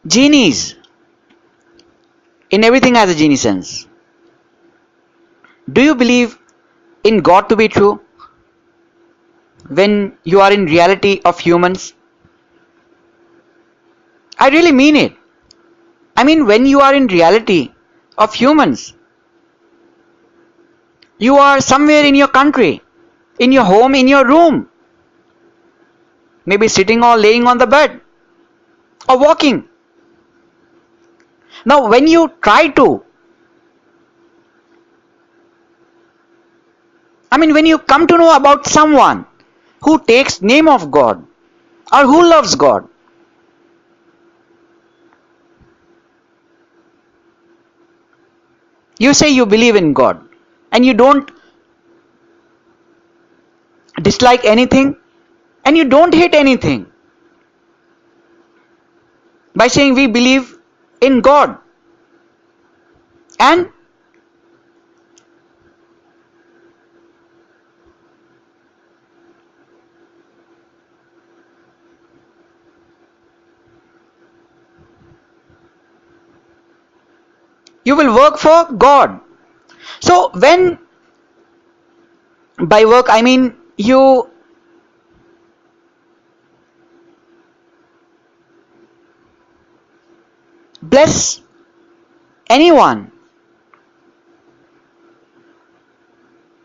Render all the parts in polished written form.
Genies. In everything has a genie sense. Do you believe in God to be true when you are in reality of humans? I really mean it. I mean, when you are in reality of humans, you are somewhere in your country, in your home, in your room, maybe sitting or laying on the bed or walking. Now, when you try to, when you come to know about someone who takes name of God or who loves God, you say you believe in God and you don't dislike anything and you don't hate anything by saying we believe in God, and you will work for God. So when by work I mean you bless anyone,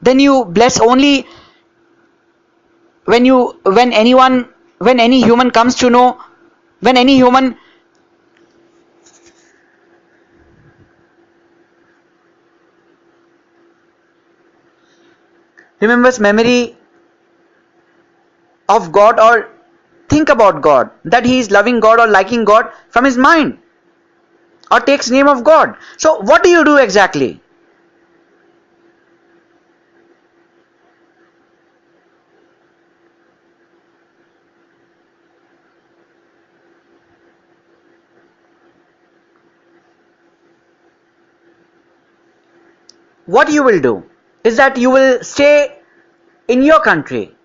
then you bless only when anyone, when any human comes to know, when any human remembers memory of God or think about God, that he is loving God or liking God from his mind or takes name of God. So what do you do exactly? What you will do is that you will stay in your country,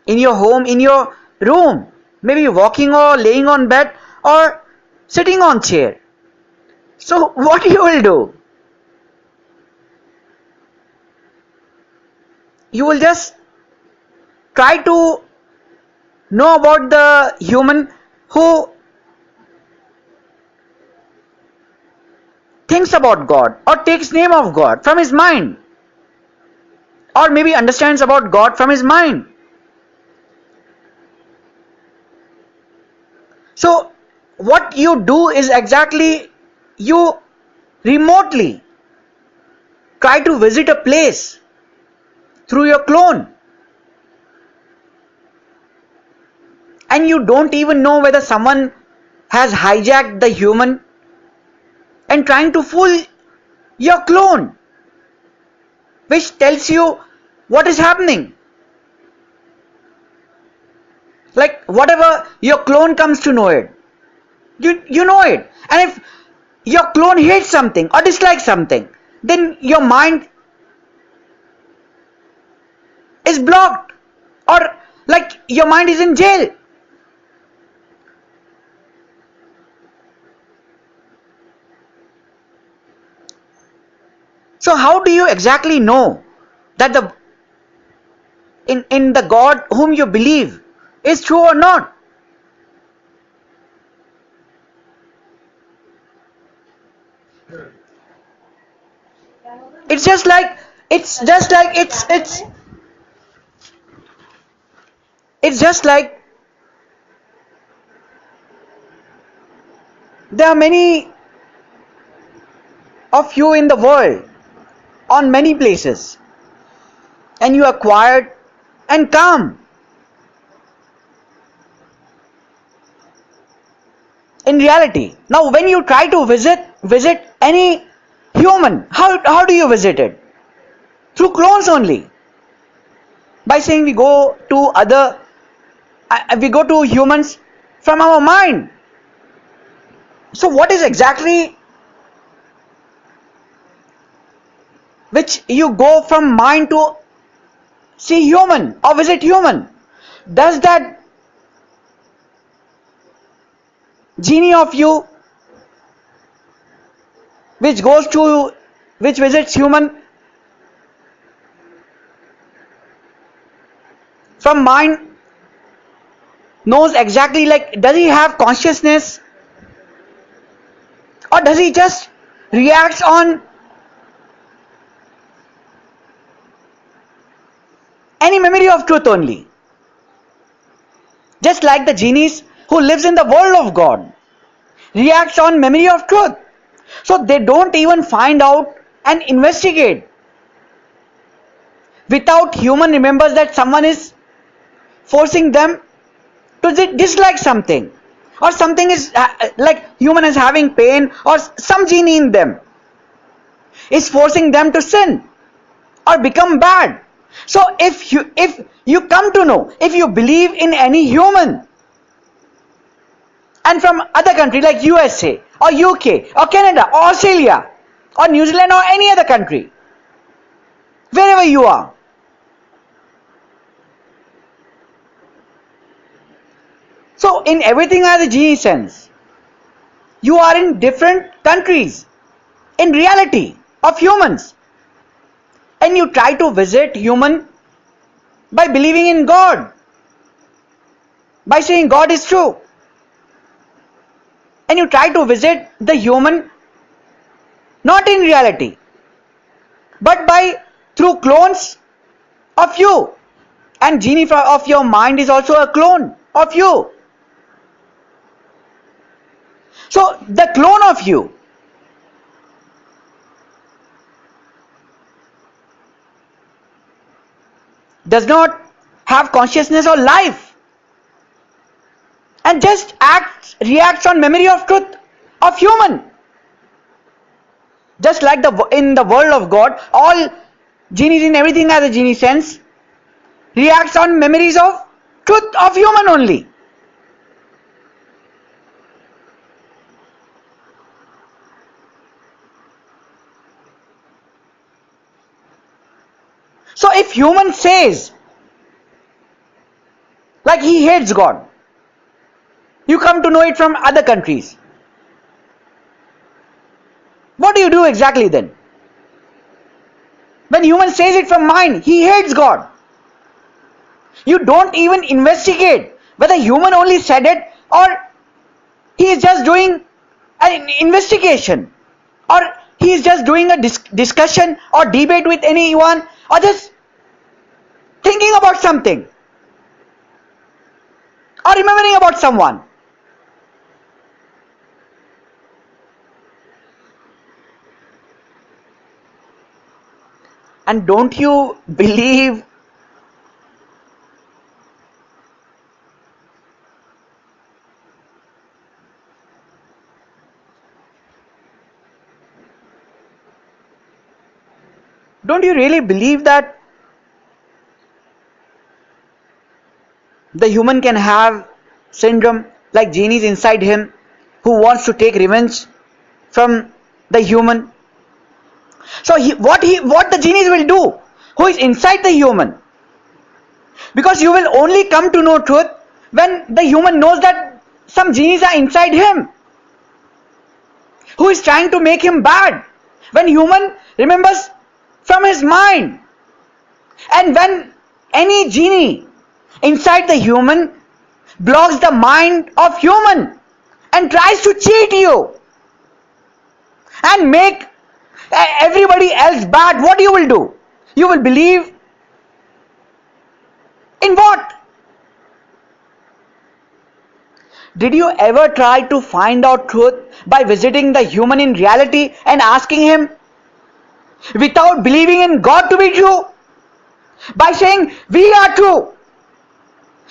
in your home, in your room, maybe walking or laying on bed or sitting on chair. So what you will do? You will just try to know about the human who thinks about God or takes name of God from his mind, or maybe understands about God from his mind. So what you do is exactly you remotely try to visit a place through your clone, and you don't even know whether someone has hijacked the human and trying to fool your clone, which tells you what is happening. Like whatever your clone comes to know it, you know it. And if your clone hates something or dislikes something, then your mind is blocked, or like your mind is in jail. So how do you exactly know that the in the God whom you believe is true or not? It's just like it's just like there are many of you in the world on many places, and you are quiet and calm. In reality, now when you try to visit any human, how do you visit it? Through clones only, by saying we go to humans from our mind. So what is exactly which you go from mind to see human or visit human? Does that genie of you which goes to which visits human from mind knows exactly, like, does he have consciousness, or does he just reacts on any memory of truth only, just like the genies who lives in the world of God reacts on memory of truth, so they don't even find out and investigate without human remembers that someone is forcing them to dislike something, or something is like human is having pain, or some genie in them is forcing them to sin or become bad. So if you come to know, if you believe in any human and from other country like USA or UK or Canada or Australia or New Zealand or any other country, wherever you are, so in everything has a genie sense. You are in different countries in reality of humans, and you try to visit human by believing in God, by saying God is true, and you try to visit the human not in reality but by through clones of you, and genie of your mind is also a clone of you. So the clone of you does not have consciousness or life and just reacts on memory of truth of human, just like in the world of God all genies in everything has a genie sense reacts on memories of truth of human only. So if human says like he hates God, you come to know it from other countries, what do you do exactly then? When human says it from mind, he hates God, you don't even investigate whether human only said it or he is just doing an investigation, or he is just doing a discussion or debate with anyone, or just thinking about something or remembering about someone. And don't you believe don't you really believe that the human can have syndrome like genies inside him who wants to take revenge from the human? So what the genies will do who is inside the human, because you will only come to know truth when the human knows that some genies are inside him who is trying to make him bad, when human remembers from his mind, and when any genie inside the human blocks the mind of human and tries to cheat you and make everybody else bad, what you will do? You will believe in what? Did you ever try to find out truth by visiting the human in reality and asking him without believing in God to be true? By saying we are true,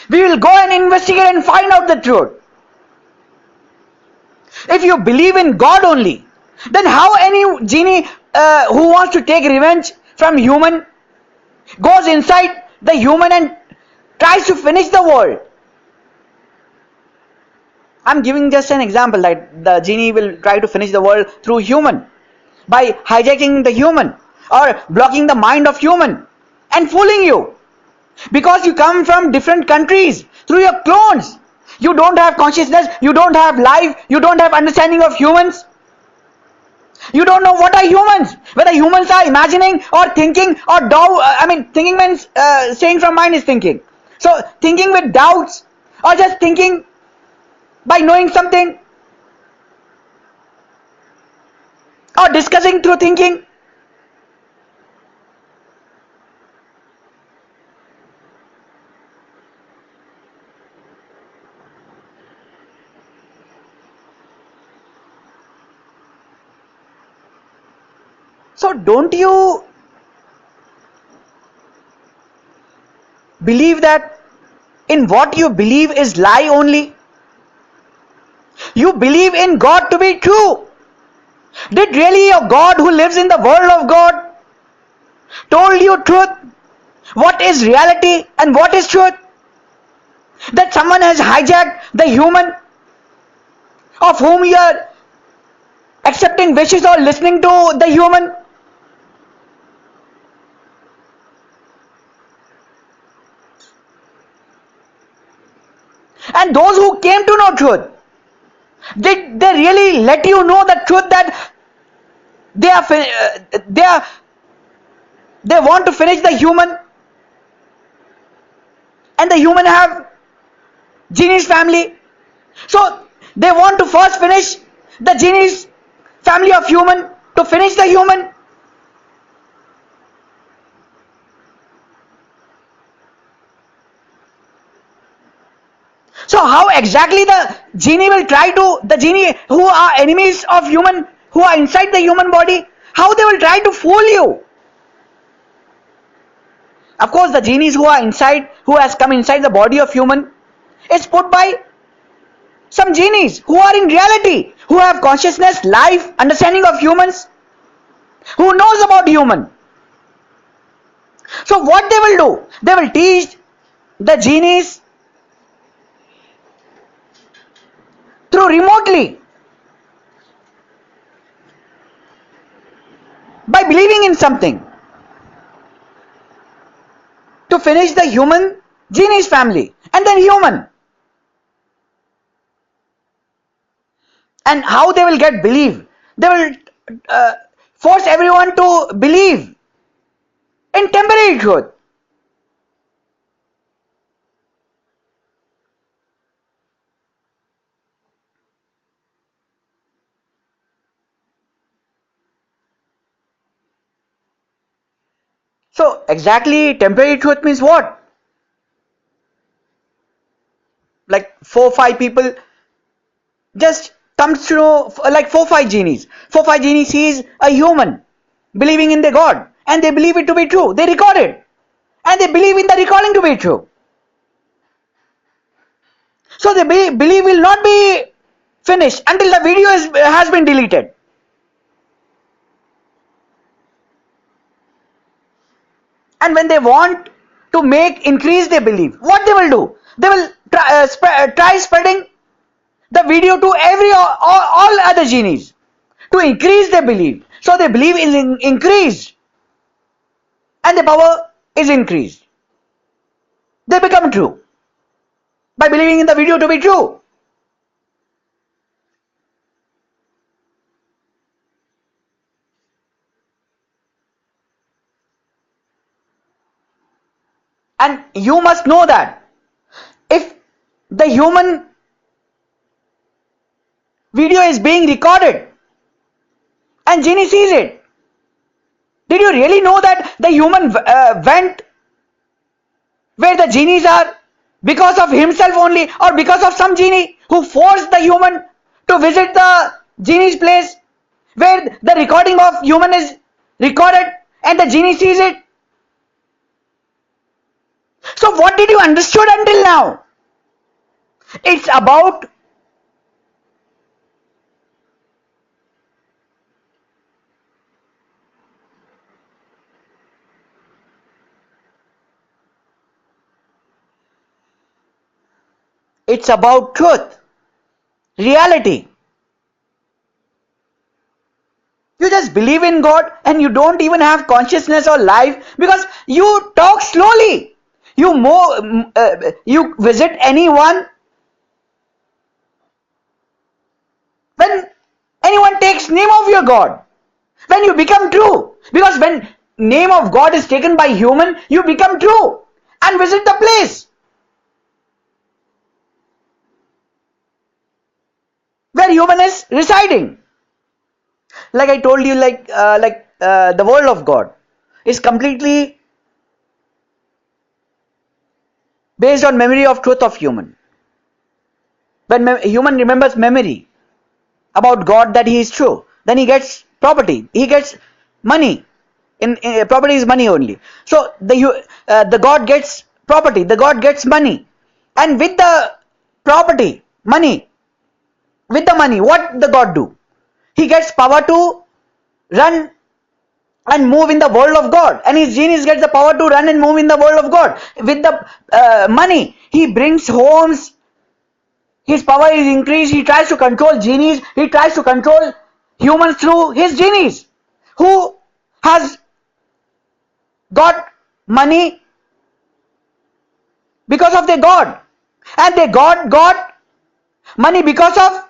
we will go and investigate and find out the truth. If you believe in God only, then how any genie who wants to take revenge from human goes inside the human and tries to finish the world? I'm giving just an example that the genie will try to finish the world through human by hijacking the human or blocking the mind of human and fooling you, because you come from different countries through your clones. You don't have consciousness, you don't have life, you don't have understanding of humans. You don't know what are humans, whether humans are imagining or thinking or thinking means saying from mind is thinking. So thinking with doubts or just thinking by knowing something or discussing through thinking. So don't you believe that in what you believe is lie only? You believe in God to be true. Did really your God who lives in the world of God told you truth? What is reality and what is truth? That someone has hijacked the human of whom you are accepting wishes or listening to the human. And those who came to know truth, did they really let you know the truth that they are they want to finish the human and the human have Genies family? So they want to first finish the Genies family of human to finish the human. So how exactly the genie who are enemies of human, who are inside the human body, how they will try to fool you? Of course, the genies who are inside, who has come inside the body of human, is put by some genies who are in reality, who have consciousness, life, understanding of humans, who knows about human. So what they will do? They will teach the genies through remotely by believing in something to finish the human genies family and then human. And how they will get believe? They will force everyone to believe in temporary truth. So exactly temporary truth means what? Like 4-5 people just comes to know, like 4-5 genies. 4-5 genies sees a human believing in the God and they believe it to be true. They record it and they believe in the recording to be true. So the belief will not be finished until the video has been deleted. And when they want to increase their belief, what they will do? They will try spreading the video to all other genies to increase their belief. So their belief is increased and the power is increased. They become true by believing in the video to be true. And you must know that if the human video is being recorded and genie sees it, did you really know that the human went where the genies are because of himself only or because of some genie who forced the human to visit the genie's place where the recording of human is recorded and the genie sees it? So what did you understood until now? It's about truth, reality. You just believe in God and you don't even have consciousness or life because you talk slowly. You visit anyone nice name of your God. When you become true, because when name of God is taken by human, you become true and visit the place where human is residing. Like I told you, the world of God is completely based on memory of truth of human. When human remembers memory about God that he is true, then he gets property, he gets money. In property is money only. So the God gets property, the God gets money, and with the property, money, with the money, what the God do? He gets power to run and move in the world of God, and his genies gets the power to run and move in the world of God. With the money, he brings homes. His power is increased. He tries to control genies. He tries to control humans through his genies, who has got money because of their God, and they got money because of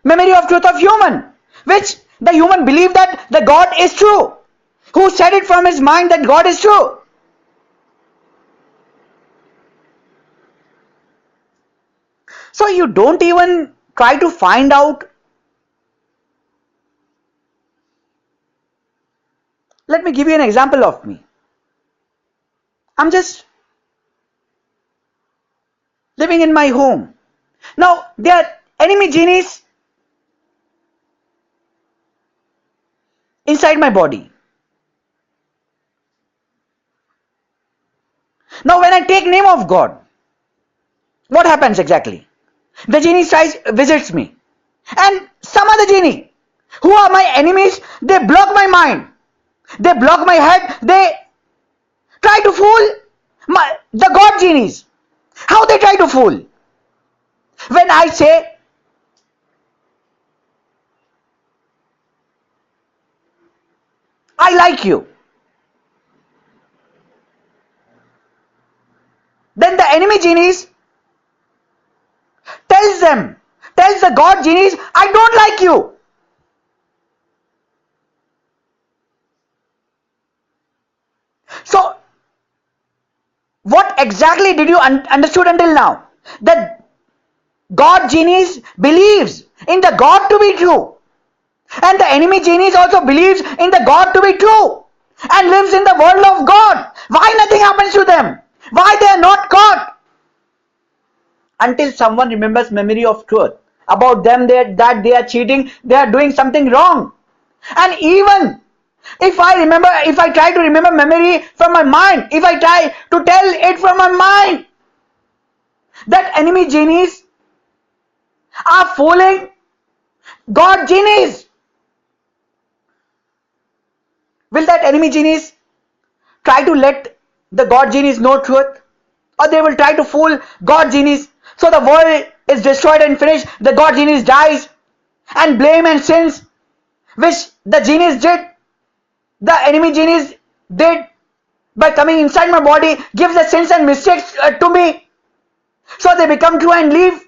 memory of truth of human, which the human believe that the God is true, who said it from his mind that God is true. So you don't even try to find out. Let me give you an example of me. I'm just living in my home. Now there are enemy genies inside my body. Now when I take name of God, what happens exactly? The genie visits me, and some other genie who are my enemies, they block my mind, they block my head, they try to fool the God genies. How they try to fool? When I say, I like you, then the enemy genies tells the God genies, I don't like you. So what exactly did you understood until now? That God genies believes in the God to be true, and the enemy genies also believes in the God to be true and lives in the world of God. Why nothing happens to them? Why they are not caught? Until someone remembers memory of truth about them, that they are cheating, they are doing something wrong. And even if I try to remember memory from my mind, if I try to tell it from my mind, that enemy genies are fooling God genies. Will that enemy genies try to let the God genies know truth? Or they will try to fool God genies, so the world is destroyed and finished, the God genies dies, and blame and sins which the genies did, the enemy genies did by coming inside my body, gives the sins and mistakes to me, so they become true and leave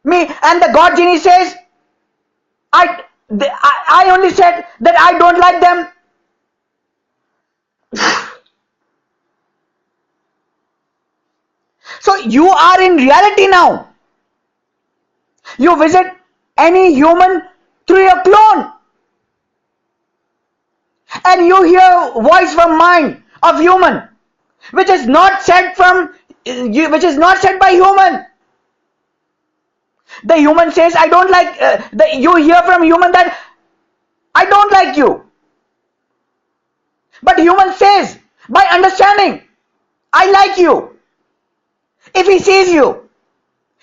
me, and the God genie says, I only said that I don't like them. So you are in reality now. You visit any human through your clone, and you hear voice from mind of human, which is not said by human. The human says, I don't like, you hear from human that I don't like you. But human says, by understanding, I like you. If he sees you,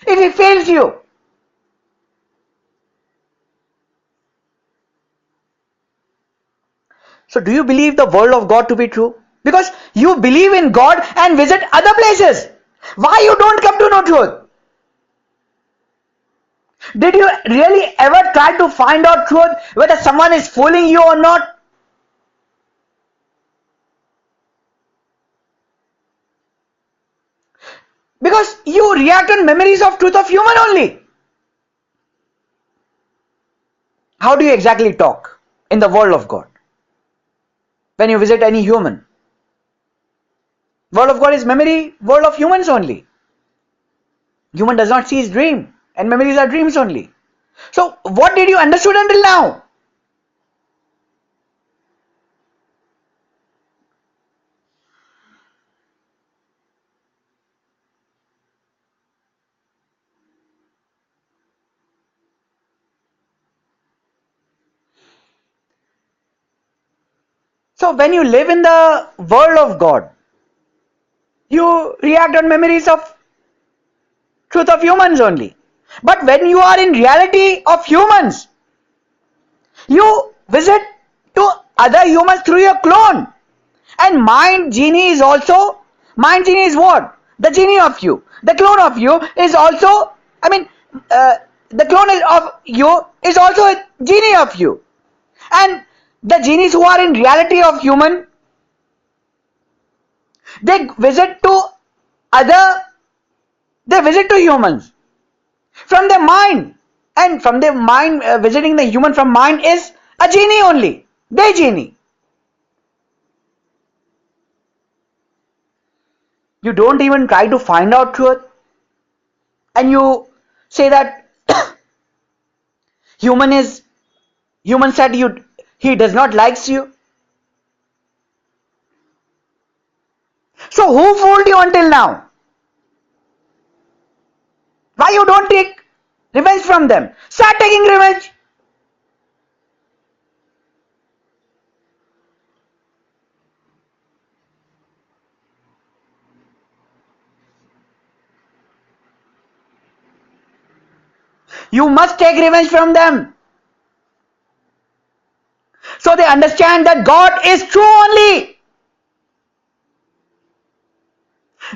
if he feels you. So do you believe the world of God to be true? Because you believe in God and visit other places. Why you don't come to know truth? Did you really ever try to find out truth, whether someone is fooling you or not? Because you react on memories of truth of human only. How do you exactly talk in the world of God when you visit any human? World of God is memory, world of humans only. Human does not see his dream, and memories are dreams only. So what did you understood until now? So when you live in the world of God, you react on memories of truth of humans only. But when you are in reality of humans, you visit to other humans through your clone. And mind genie is what? The genie of you. The clone of you is also, I mean, the clone of you is also a genie of you. And the genies who are in reality of human, they visit to other, they visit to humans from their mind. And from their mind, visiting the human from mind is a genie only. They genie. You don't even try to find out truth, and you say that human is human said you he does not likes you. So who fooled you until now? Why you don't take revenge from them? Start taking revenge. You must take revenge from them, so they understand that God is true only,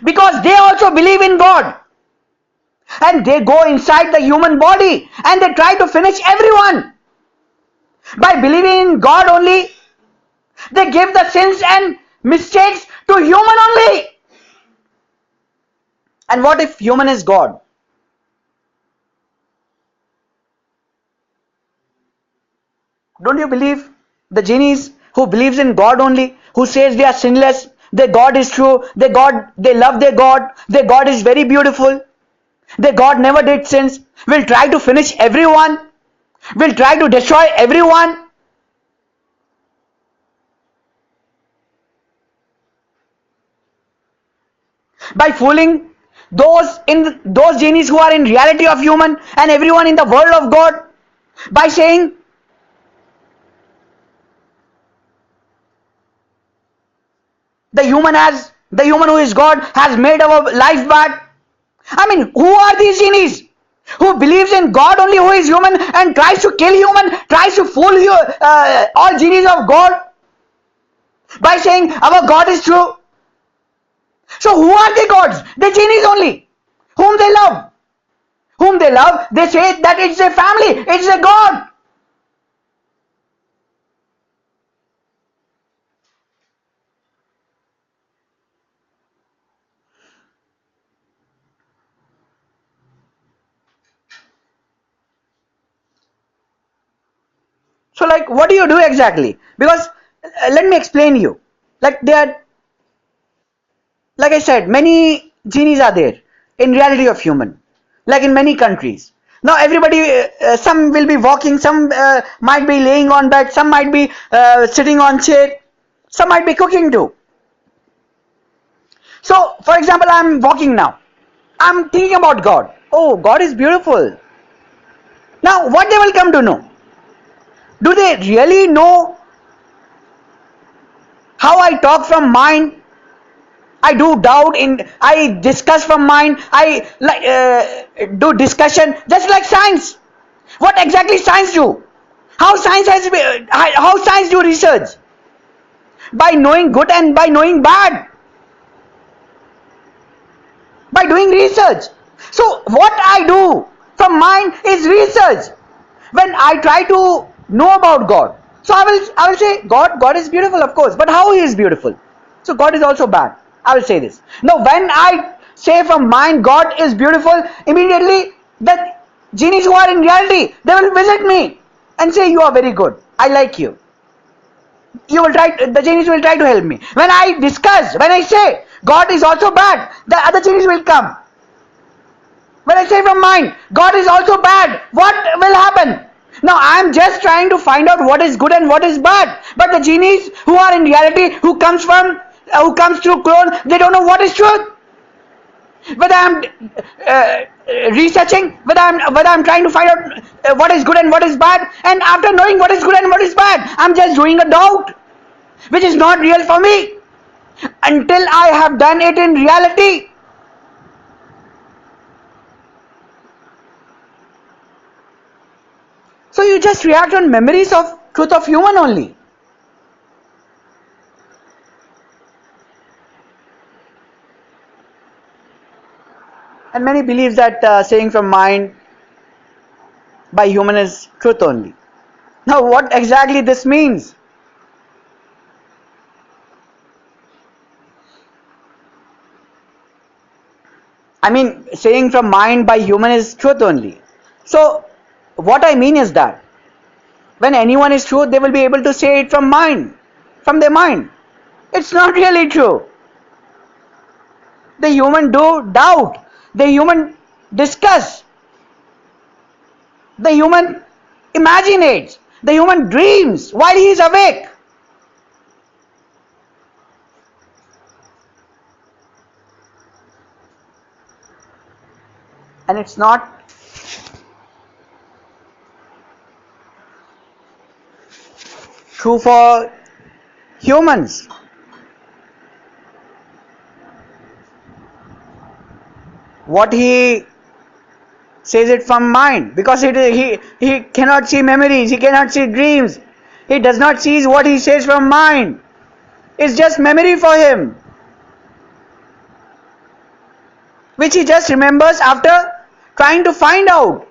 because they also believe in God, and they go inside the human body and they try to finish everyone. By believing in God only, they give the sins and mistakes to human only. And what if human is God? Don't you believe the genies who believes in God only, who says they are sinless, their God is true, they love their God is very beautiful, their God never did sins, will try to finish everyone, will try to destroy everyone? By fooling those genies who are in reality of human and everyone in the world of God, by saying the human who is God has made our life bad. I mean, who are these genies who believes in God only, who is human, and tries to kill human, tries to fool you, all genies of God, by saying our God is true? So who are the gods? The genies only, whom they love. Whom they love, they say that it's a family, it's a God. So like, what do you do exactly? Because let me explain you. Like like I said, many genies are there in reality of human, like in many countries. Now everybody, some will be walking, some might be laying on bed, some might be sitting on chair, some might be cooking too. So for example, I'm walking now, I'm thinking about God. Oh, God is beautiful. Now what they will come to know? Do they really know how I talk from mind? I do doubt in, I discuss from mind, I like do discussion just like science. What exactly science do? How science do research? By knowing good and by knowing bad, by doing research. So what I do from mind is research. When I try to know about God, so I will say God is beautiful, of course, but how he is beautiful? So God is also bad. I will say this. Now when I say from mind God is beautiful, immediately the genies who are in reality, they will visit me. and say you are very good, I like you. The genies will try to help me. When I say God is also bad, the other genies will come. When I say from mind, God is also bad, what will happen? Now I am just trying to find out what is good and what is bad. But the genies who are in reality, who comes through clone, they don't know what is truth. Whether I'm researching, whether I'm trying to find out what is good and what is bad, and after knowing what is good and what is bad, I'm just doing a doubt, which is not real for me until I have done it in reality. So you just react on memories of truth of human only. And many believe that saying from mind by human is truth only. Now what exactly this means? I mean, saying from mind by human is truth only. So what I mean is that when anyone is true, they will be able to say it from their mind. It's not really true. The human do doubt, the human discuss, the human imaginates, the human dreams while he is awake. And it's not true for humans. What he says it from mind, because he cannot see memories, he cannot see dreams, he does not see what he says from mind. It's just memory for him, which he just remembers after trying to find out.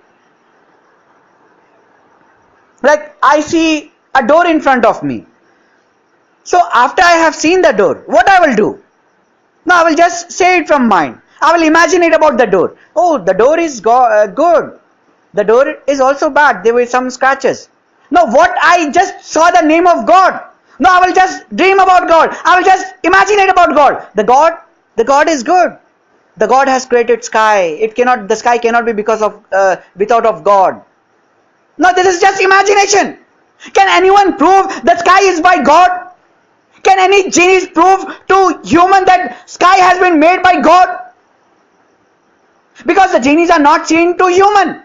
Like I see a door in front of me, so after I have seen the door, what I will do? Now I will just say it from mind. I will imagine it about the door. Oh, the door is good. The door is also bad. There were some scratches. Now what I just saw the name of God. Now I will just dream about God. I will just imagine it about God. The God is good. The God has created sky. The sky cannot be because of without of God. No, this is just imagination. Can anyone prove that sky is by God? Can any genius prove to human that sky has been made by God? Because the genies are not seen to human.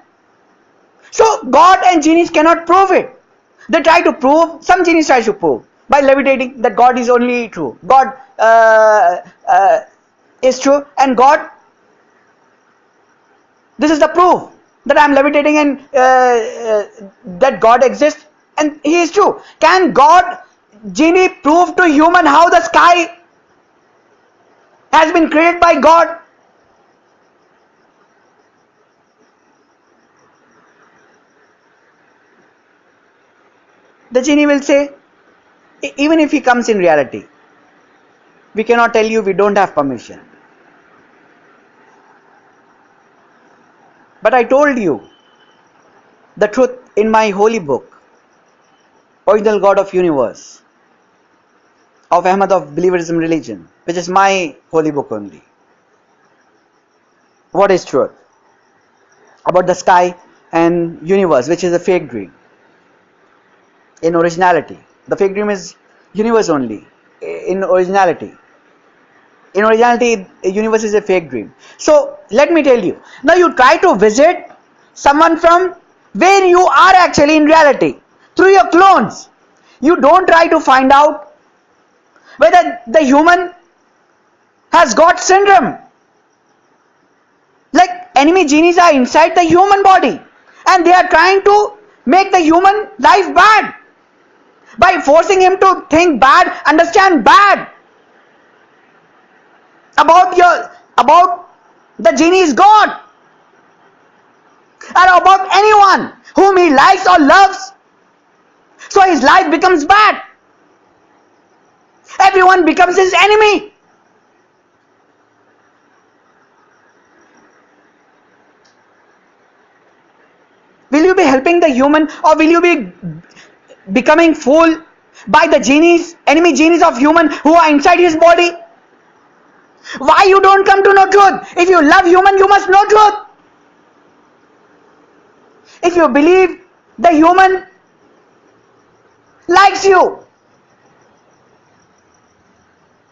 So God and genies cannot prove it. They try to prove, some genies try to prove by levitating that God is only true. God is true, and God, this is the proof that I am levitating and that God exists and He is true. Can God, genie, prove to human how the sky has been created by God? The genie will say, even if he comes in reality, we cannot tell you, we don't have permission. But I told you the truth in my holy book, Original God of Universe, of Ahmad of Believerism Religion, which is my holy book only. What is truth about the sky and universe, which is a fake dream? In originality, the fake dream is universe only. In originality, universe is a fake dream. So let me tell you, now you try to visit someone from where you are actually in reality through your clones. You don't try to find out whether the human has got syndrome. Like enemy genies are inside the human body and they are trying to make the human life bad by forcing him to think bad, understand bad about the genie's God, or about anyone whom he likes or loves. So his life becomes bad. Everyone becomes his enemy. Will you be helping the human, or will you be becoming fooled by the genies, enemy genies of human who are inside his body? Why you don't come to know truth? If you love human, you must know truth. If you believe the human likes you,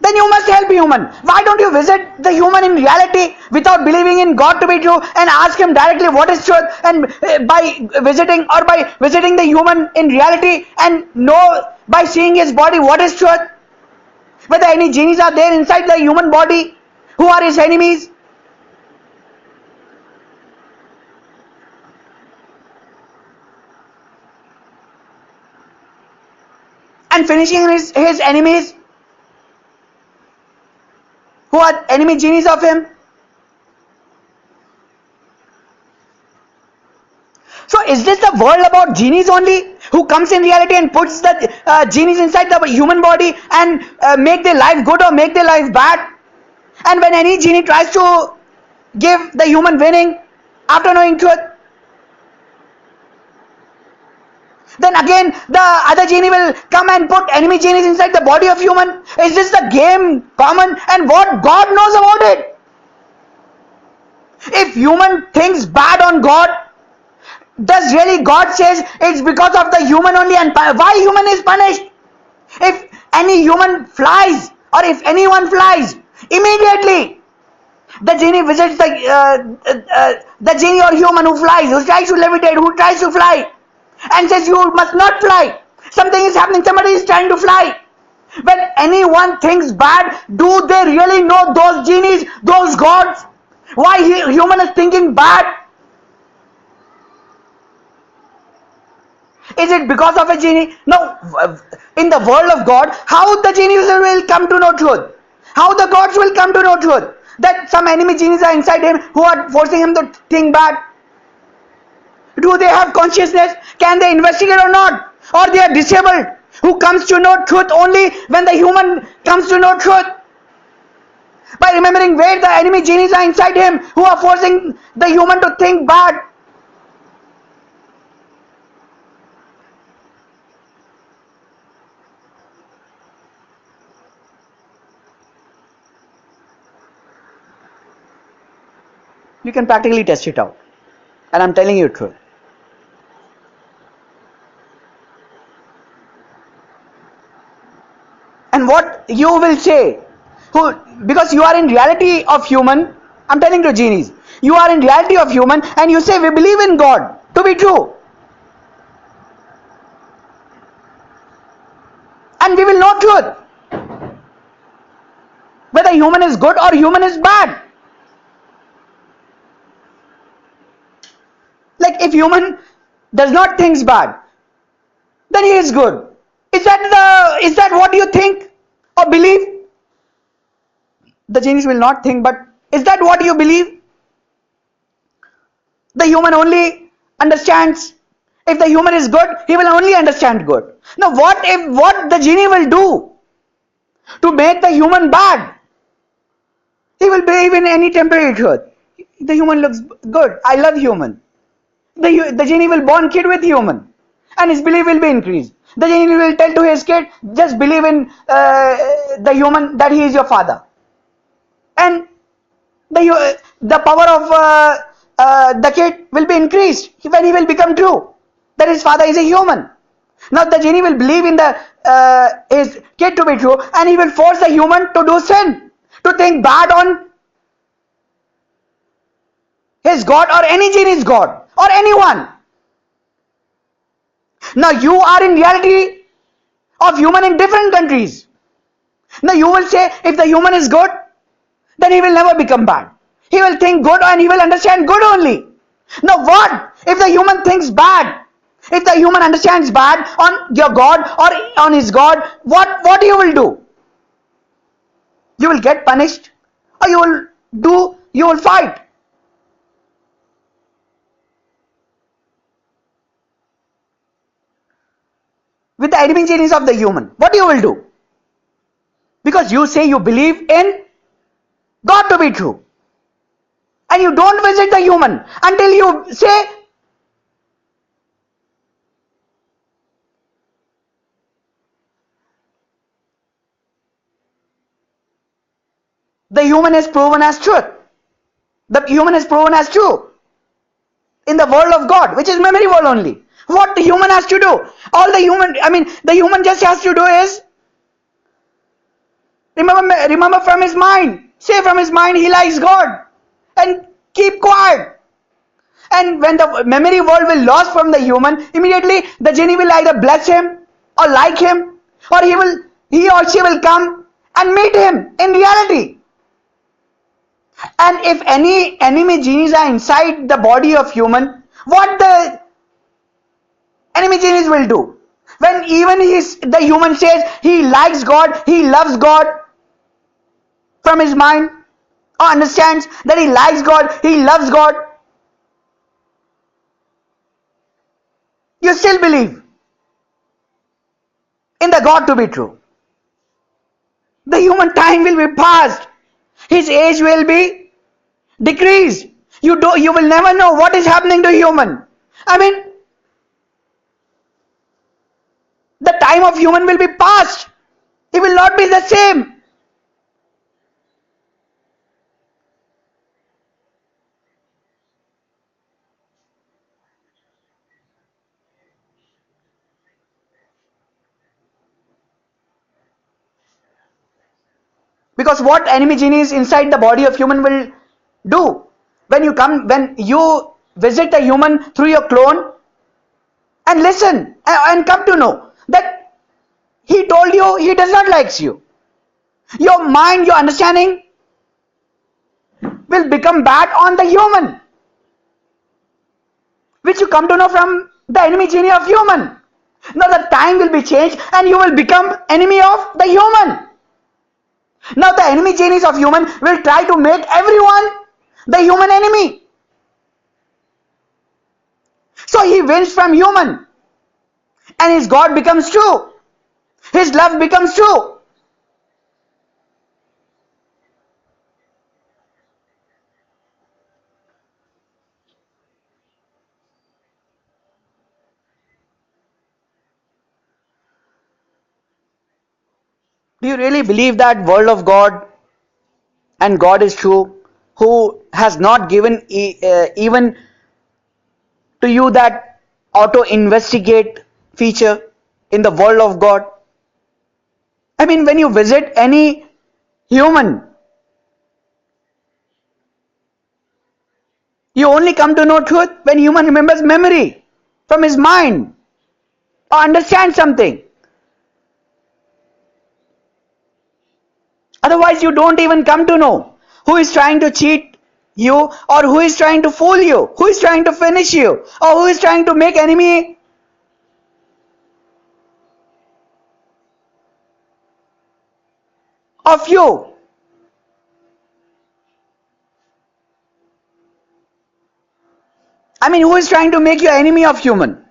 then you must help human. Why don't you visit the human in reality without believing in God to be true and ask him directly what is truth, and by visiting the human in reality and know by seeing his body what is truth? Whether any genies are there inside the human body who are his enemies. And finishing his enemies who are enemy genies of him. So is this the world about genies only, who comes in reality and puts the genies inside the human body and make their life good or make their life bad? And when any genie tries to give the human winning after knowing truth, then again the other genie will come and put enemy genies inside the body of human. Is this the game common? And what God knows about it? If human thinks bad on God, does really God says it's because of the human only, and why human is punished? If any human flies, or if anyone flies, immediately the genie visits the genie or human who flies, who tries to levitate, who tries to fly, and says you must not fly. Something is happening, somebody is trying to fly. When anyone thinks bad, do they really know those genies, those gods? Why human is thinking bad? Is it because of a genie? No. In the world of God, how the genies will come to know truth? How the gods will come to know truth? That some enemy genies are inside him who are forcing him to think bad. Do they have consciousness? Can they investigate or not? Or they are disabled, who comes to know truth only when the human comes to know truth? By remembering where the enemy genies are inside him who are forcing the human to think bad. You can practically test it out. And I'm telling you the truth. And what you will say, because you are in reality of human, I'm telling the genies, you are in reality of human, and you say we believe in God to be true. And we will know truth. Whether human is good or human is bad. Like if human does not think bad, then he is good. Is that what you think or believe? The genies will not think, but is that what you believe? The human only understands. If the human is good, he will only understand good. Now what the genie will do to make the human bad? He will believe in any temporary truth. The human looks good. I love human. The genie will born kid with human, and his belief will be increased. The genie will tell to his kid, just believe in the human, that he is your father, and the power of the kid will be increased when he will become true that his father is a human. Now the genie will believe in his kid to be true, and he will force the human to do sin, to think bad on his God or any genie's God or anyone. Now you are in reality of human in different countries. Now you will say if the human is good, then he will never become bad. He will think good and he will understand good only. Now what if the human thinks bad? If the human understands bad on your God or on his God, what you will do? You will get punished, or you will fight. With the enemy genies of the human, what you will do? Because you say you believe in God to be true, and you don't visit the human until you say the human is proven as truth. The human is proven as true in the world of God, which is memory world only. What the human has to do, the human just has to do is remember from his mind, say from his mind he likes God, and keep quiet. And when the memory world will lose from the human, immediately the genie will either bless him or like him, or he or she will come and meet him in reality. And if any enemy genies are inside the body of human, what the enemy genies will do? When even the human says he likes God, he loves God from his mind, or understands that he likes God, he loves God, you still believe in the God to be true. The human time will be past. His age will be decreased. You will never know what is happening to human. I mean, the time of human will be past. It will not be the same. Because what enemy genies inside the body of human will do, when you visit a human through your clone and listen and come to know that he told you he does not likes you, your mind, your understanding will become bad on the human, which you come to know from the enemy genie of human. Now the time will be changed and you will become enemy of the human. Now the enemy genies of human will try to make everyone the human enemy. So he wins from human and his God becomes true. His love becomes true. Do you really believe that world of God and God is true, who has not given even to you that auto investigate feature in the world of God? I mean, when you visit any human, you only come to know truth when human remembers memory from his mind or understands something. Otherwise, you don't even come to know who is trying to cheat you, or who is trying to fool you, who is trying to finish you, or who is trying to make enemy of you. I mean, who is trying to make you enemy of human?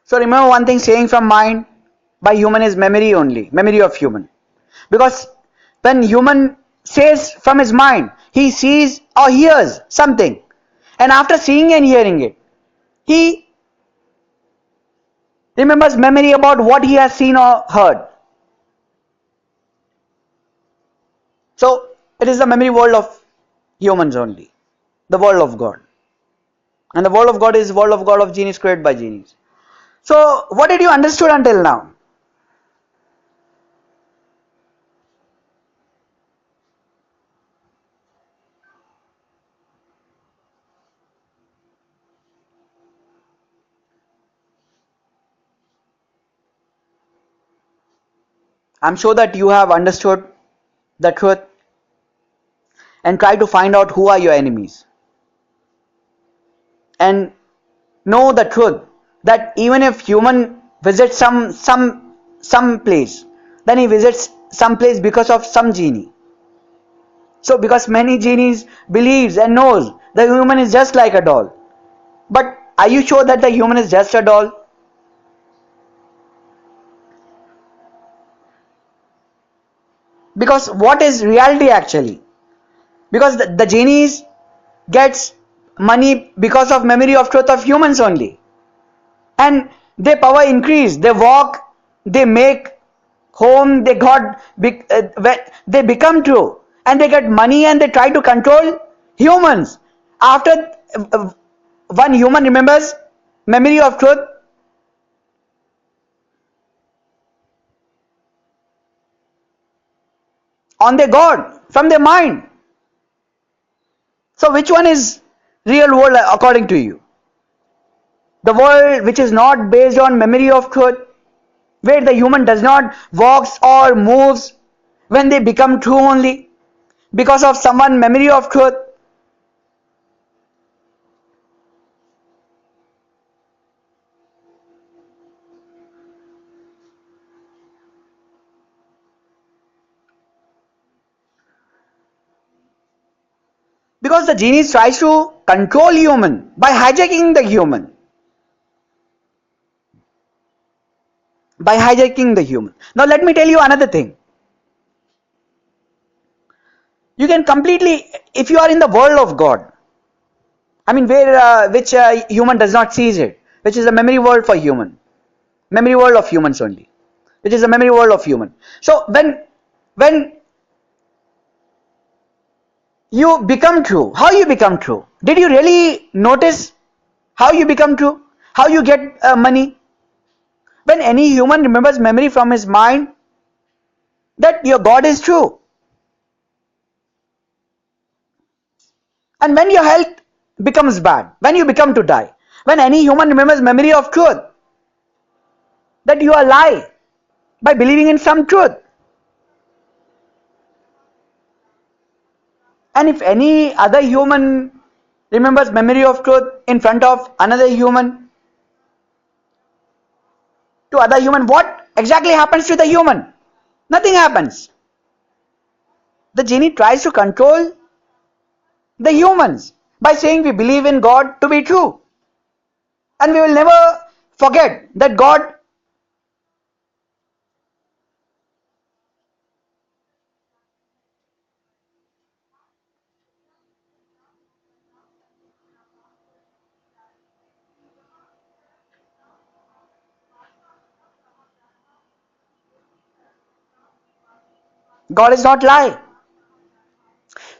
So remember one thing, saying from mind by human is memory only, memory of human. Because when human says from his mind, he sees or hears something, and after seeing and hearing it, he remembers memory about what he has seen or heard. So it is the memory world of humans only, the world of God. And the world of God is the world of God of genies, created by genies. So what did you understood until now? I'm sure that you have understood the truth and try to find out who are your enemies. And know the truth that even if human visits some place, then he visits some place because of some genie. So because many genies believes and knows the human is just like a doll. But are you sure that the human is just a doll? Because what is reality actually? Because the genies gets money because of memory of truth of humans only. And their power increase. They walk, they make home, they become true. And they get money and they try to control humans. After one human remembers memory of truth, on their God, from their mind. So which one is real world according to you? The world which is not based on memory of truth, where the human does not walks or moves when they become true only because of someone memory of truth. Because the genius tries to control human by hijacking the human. By hijacking the human. Now let me tell you another thing. You can completely, if you are in the world of God, I mean where which human does not seize it, which is a memory world for human, memory world of humans only, which is a memory world of human. So when you become true, how you become true? Did you really notice how you become true? How you get money? When any human remembers memory from his mind that your God is true, and when your health becomes bad, when you become to die, when any human remembers memory of truth, that you are lie by believing in some truth, and if any other human remembers memory of truth in front of another human, to other human, what exactly happens to the human? Nothing happens. The genie tries to control the humans by saying we believe in God to be true, and we will never forget that God is not lie.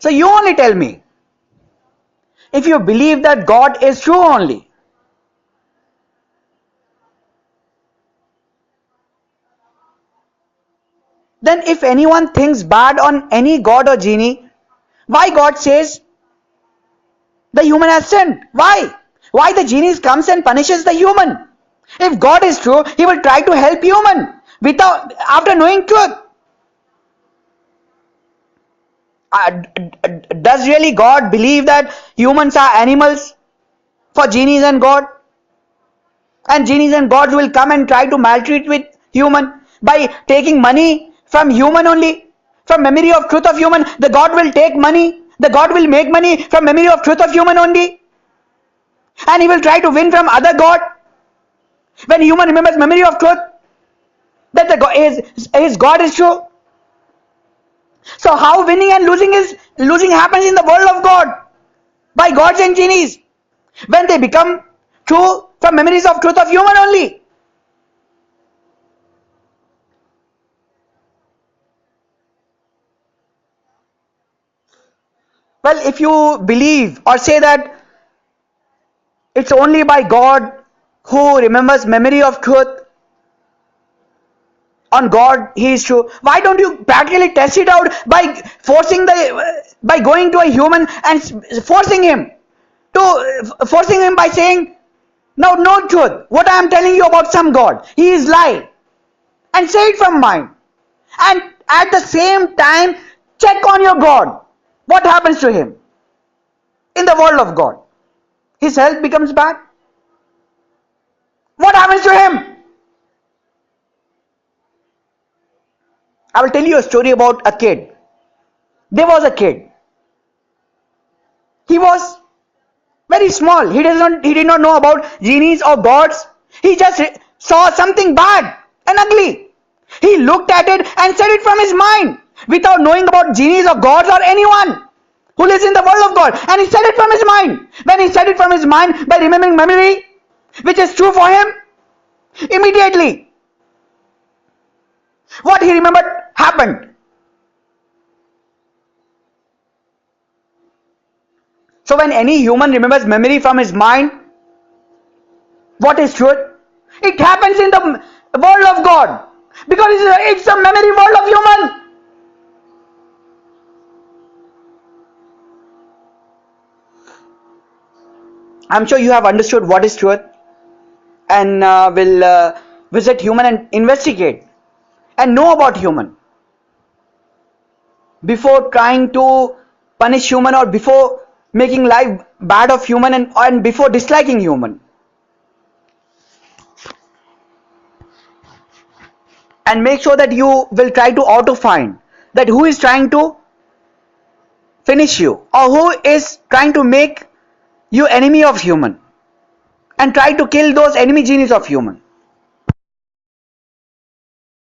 So you only tell me, if you believe that God is true only, then if anyone thinks bad on any God or genie, why God says the human has sinned? Why? Why the genie comes and punishes the human? If God is true, he will try to help human without after knowing truth. Does really God believe that humans are animals for genies and God? And genies and gods will come and try to maltreat with human by taking money from human only, from memory of truth of human. The God will take money, the God will make money from memory of truth of human only, and he will try to win from other God when human remembers memory of truth that his God is true. So how winning and losing happens in the world of God by gods and genies when they become true from memories of truth of human only. Well, if you believe or say that it's only by God who remembers memory of truth, on God he is true, why don't you practically test it out by going to a human and forcing him by saying, no truth, what I am telling you about some God, he is lie, and say it from mind, and at the same time check on your God, what happens to him in the world of God? His health becomes bad. What happens to him? I will tell you a story about a kid. There was a kid. He was very small. He did not know about genies or gods. He just saw something bad and ugly. He looked at it and said it from his mind without knowing about genies or gods or anyone. who lives in the world of God, and he said it from his mind. When he said it from his mind by remembering memory, which is true for him, immediately what he remembered happened. So when any human remembers memory from his mind, what is truth? It happens in the world of God, because it's a memory world of human. I'm sure you have understood what is truth, and will visit human and investigate and know about human before trying to punish human, or before making life bad of human, and before disliking human. And make sure that you will try to auto find that who is trying to finish you, or who is trying to make you enemy of human, and try to kill those enemy genies of human.